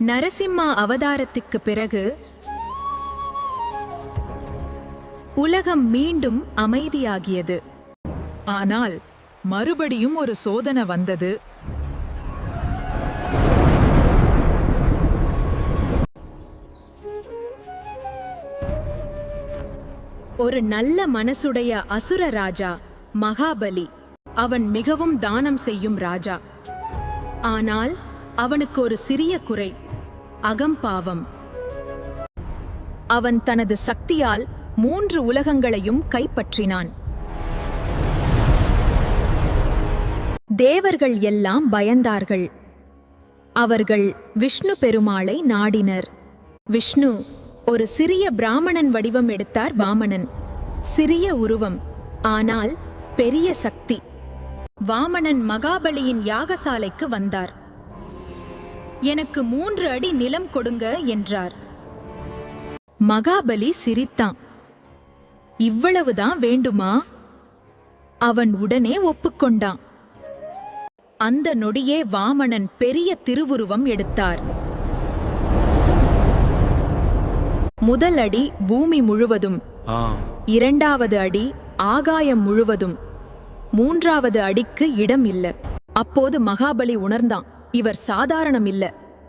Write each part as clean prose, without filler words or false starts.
நரசிம்மா அவதாரத்துக்கு பிறகு உலகம் மீண்டும் அமைதியாகியது. ஆனால் மறுபடியும் ஒரு சோதனை வந்தது. ஒரு நல்ல மனசுடைய அசுர ராஜா மகாபலி. அவன் மிகவும் தானம் செய்யும் ராஜா. ஆனால் அவனுக்கு ஒரு சிறிய குறை, அகம்பாவம். அவன் தனது சக்தியால் 3 உலகங்களையும் கைப்பற்றினான். தேவர்கள் எல்லாம் பயந்தார்கள். அவர்கள் விஷ்ணு பெருமாளை நாடினர். விஷ்ணு ஒரு சிறிய பிராமணன் வடிவம் எடுத்தார். வாமனன் சிறிய உருவம், ஆனால் பெரிய சக்தி. வாமனன் மகாபலியின் யாகசாலைக்கு வந்தார். எனக்கு 3 அடி நிலம் கொடுங்க என்றார். மகாபலி சிரித்தான். இவ்வளவுதான் வேண்டுமா? அவன் உடனே ஒப்புக்கொண்டான். அந்த நொடியே வாமனன் பெரிய திருவுருவம் எடுத்தார். முதல் அடி பூமி முழுவதும், 2வது அடி ஆகாயம் முழுவதும், 3வது அடிக்கு இடம் இல்ல. அப்போது மகாபலி உணர்ந்தான், இவர் சாதாரணம் இல்ல.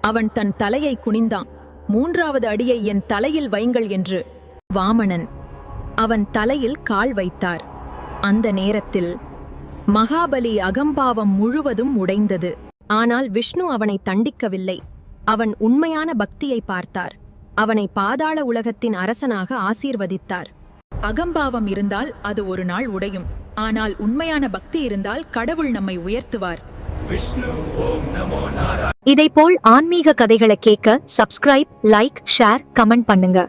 அவன் தன் தலையை குனிந்தான். 3வது அடியை என் தலையில் வைங்கள் என்று. வாமனன் அவன் தலையில் கால் வைத்தார். அந்த நேரத்தில் மகாபலி அகம்பாவம் முழுவதும் உடைந்தது. ஆனால் விஷ்ணு அவனை தண்டிக்கவில்லை. அவன் உண்மையான பக்தியை பார்த்தார். அவனை பாதாள உலகத்தின் அரசனாக ஆசீர்வதித்தார். அகம்பாவம் இருந்தால் அது ஒரு நாள் உடையும். ஆனால் உண்மையான பக்தி இருந்தால் கடவுள் நம்மை உயர்த்துவார். இதைப்போல் ஆன்மீக கதைகளை கேட்க சப்ஸ்கிரைப், லைக், ஷேர், கமெண்ட் பண்ணுங்க.